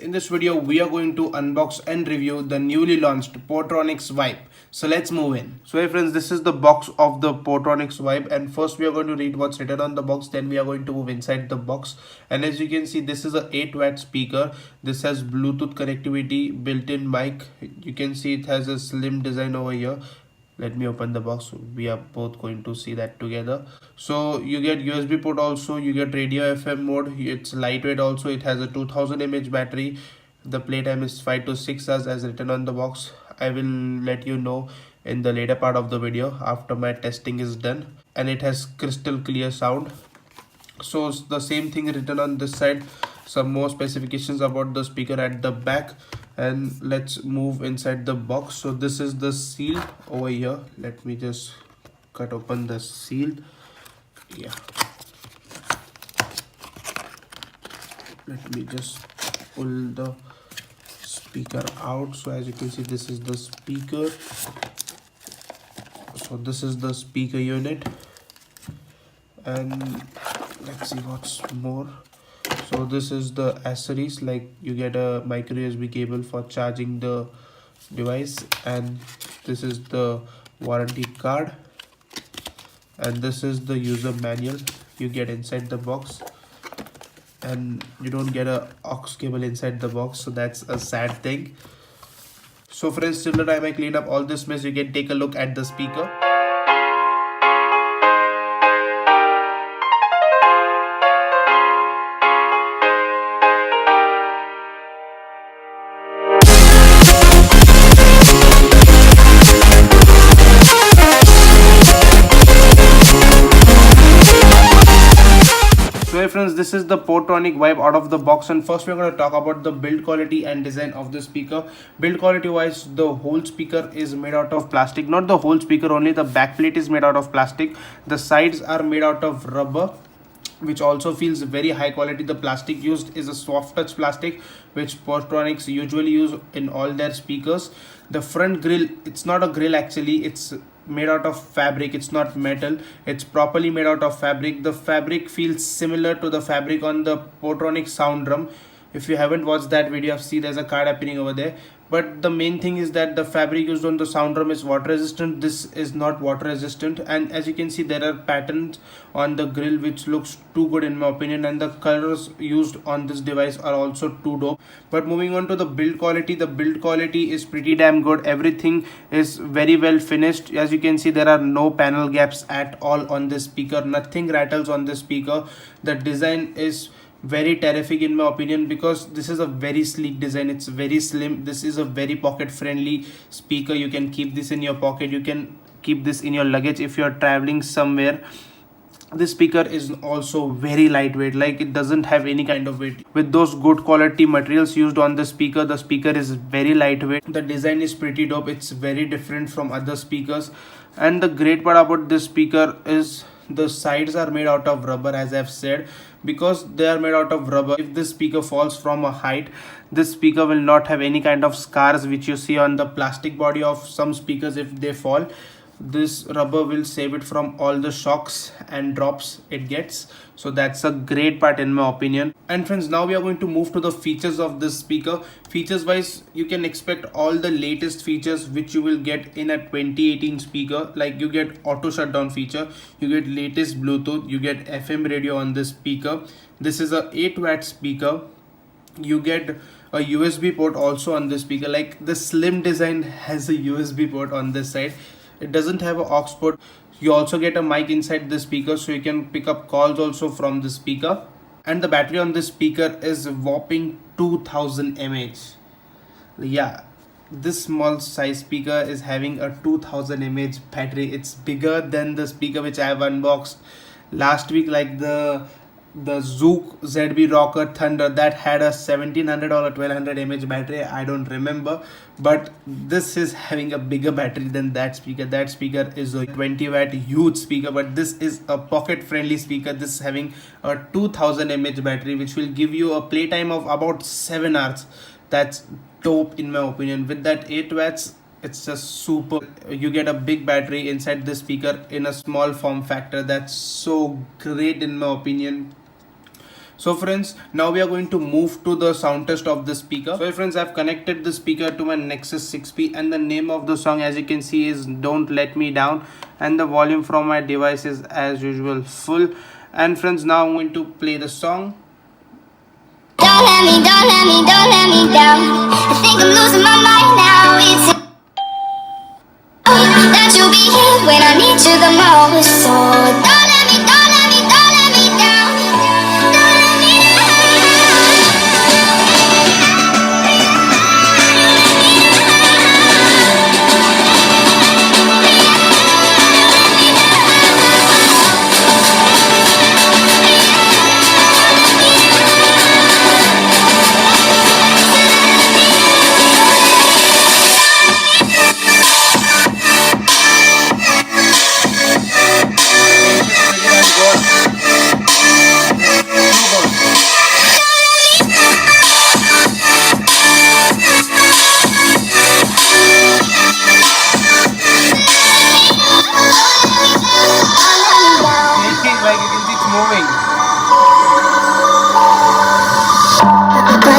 in this video we are going to unbox and review the newly launched Portronics Vibe. So let's move in. So hey friends, this is the box of the Portronics Vibe, and first we are going to read what's written on the box, then we are going to move inside the box. And as you can see, this is a 8-watt speaker. This has Bluetooth connectivity, built-in mic. You can see it has a slim design over here. Let me open the box. We are both going to see that together. So you get USB port also, you get radio FM mode. It's lightweight also. It has a 2000 mAh battery. The playtime is 5 to 6 hours as written on the box. I will let you know in the later part of the video after my testing is done. And it has crystal clear sound. So the same thing written on this side. Some more specifications about the speaker at the back. And let's move inside the box. So this is the seal over here. Let me just cut open the seal. Yeah, let me just pull the speaker out. So as you can see, this is the speaker. So this is the speaker unit, and let's see what's more. So this is the accessories, like you get a micro USB cable for charging the device, and this is the warranty card, and this is the user manual you get inside the box. And you don't get a aux cable inside the box, so that's a sad thing. So friends, till the time I clean up all this mess, you can take a look at the speaker. So hey friends, this is the Portronic Vibe out of the box, and first we're going to talk about the build quality and design of the speaker. Build quality wise, the whole speaker is made out of plastic. Not the whole speaker, only the back plate is made out of plastic. The sides are made out of rubber, which also feels very high quality. The plastic used is a soft touch plastic, which Portronics usually use in all their speakers. The front grill, it's not a grill actually, it's made out of fabric. It's not metal, it's properly made out of fabric. The fabric feels similar to the fabric on the Portronics sound drum. If you haven't watched that video, see there's a card appearing over there. But the main thing is that the fabric used on the sound drum is water resistant. This is not water resistant, and as you can see, there are patterns on the grill which looks too good in my opinion, and the colors used on this device are also too dope. But moving on to the build quality, the build quality is pretty damn good. Everything is very well finished. As you can see, there are no panel gaps at all on this speaker. Nothing rattles on this speaker. The design is very terrific in my opinion, because this is a very sleek design. It's very slim. This is a very pocket friendly speaker. You can keep this in your pocket, you can keep this in your luggage if you're traveling somewhere. This speaker is also very lightweight, like it doesn't have any kind of weight. With those good quality materials used on the speaker is very lightweight. The design is pretty dope. It's very different from other speakers, and the great part about this speaker is the sides are made out of rubber, as I've said. Because they are made out of rubber, if this speaker falls from a height, this speaker will not have any kind of scars which you see on the plastic body of some speakers. If they fall, this rubber will save it from all the shocks and drops it gets. So that's a great part in my opinion. And friends, now we are going to move to the features of this speaker. Features wise, you can expect all the latest features which you will get in a 2018 speaker. Like you get auto shutdown feature, you get latest Bluetooth, you get FM radio on this speaker. This is a 8-watt speaker. You get a USB port also on this speaker. Like the slim design has a USB port on this side. It doesn't have an aux port. You also get a mic inside the speaker, so you can pick up calls also from the speaker. And the battery on this speaker is whopping 2000 mAh. Yeah, this small size speaker is having a 2000 mAh battery. It's bigger than the speaker which I have unboxed last week, like the Zook ZB Rocker Thunder, that had a 1700 or 1200 mAh battery. I don't remember, but this is having a bigger battery than that speaker. That speaker is a 20-watt huge speaker, but this is a pocket friendly speaker. This is having a 2000 mAh battery, which will give you a playtime of about 7 hours. That's dope in my opinion. With that 8 watts, it's just super. You get a big battery inside the speaker in a small form factor. That's so great in my opinion. So friends, now we are going to move to the sound test of the speaker. So friends, I've connected the speaker to my Nexus 6P, and the name of the song, as you can see, is Don't Let Me Down, and the volume from my device is as usual full. And friends, now I'm going to play the song. Don't let me, don't let me, don't let me down. I think I'm losing my mind now. It's that you'll be here when I need you the most. So don't let me, don't let me, don't let me down. Don't let me Like you can see, it's moving.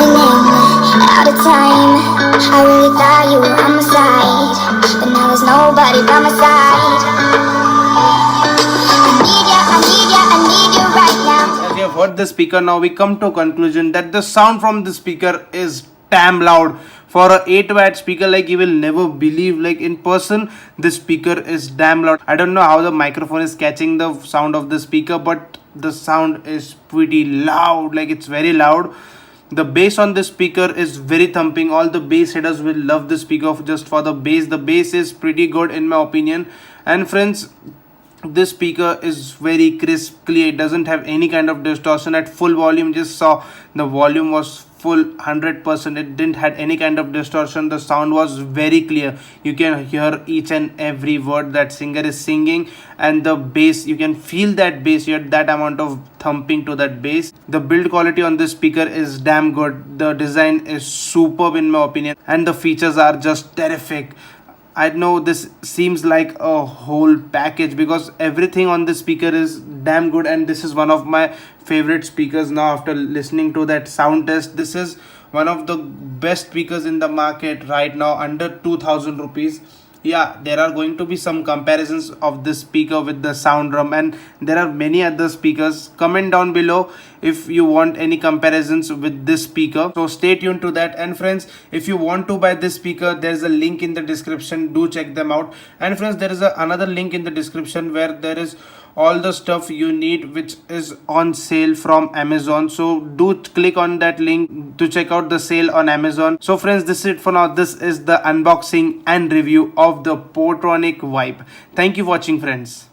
running out of time. I really thought you were on my side, but now there's nobody by my side. I need ya, I need ya, I need you right now. As you have heard the speaker, now we come to a conclusion that the sound from the speaker is damn loud. For a 8-watt speaker, like, you will never believe, like, in person this speaker is damn loud. I don't know how the microphone is catching the sound of the speaker, but the sound is pretty loud, like it's very loud. The bass on this speaker is very thumping. All the bass headers will love this speaker just for the bass. The bass is pretty good in my opinion. And friends, this speaker is very crisp, clear. It doesn't have any kind of distortion. At full volume, just saw the volume was full 100%. It didn't had any kind of distortion. The sound was very clear. You can hear each and every word that singer is singing, and the bass, you can feel that bass. You had that amount of thumping to that bass. The build quality on this speaker is damn good. The design is superb in my opinion, and the features are just terrific. I know this seems like a whole package because everything on this speaker is damn good, and this is one of my favorite speakers now after listening to that sound test. This is one of the best speakers in the market right now, under 2000 rupees. Yeah, there are going to be some comparisons of this speaker with the sound drum, and there are many other speakers. Comment down below if you want any comparisons with this speaker, so stay tuned to that. And friends, if you want to buy this speaker, there's a link in the description. Do check them out. And friends, there is another link in the description where there is all the stuff you need which is on sale from Amazon. So do click on that link to check out the sale on Amazon. So friends, this is it for now. This is the unboxing and review of the Portronic Vibe. Thank you for watching, friends.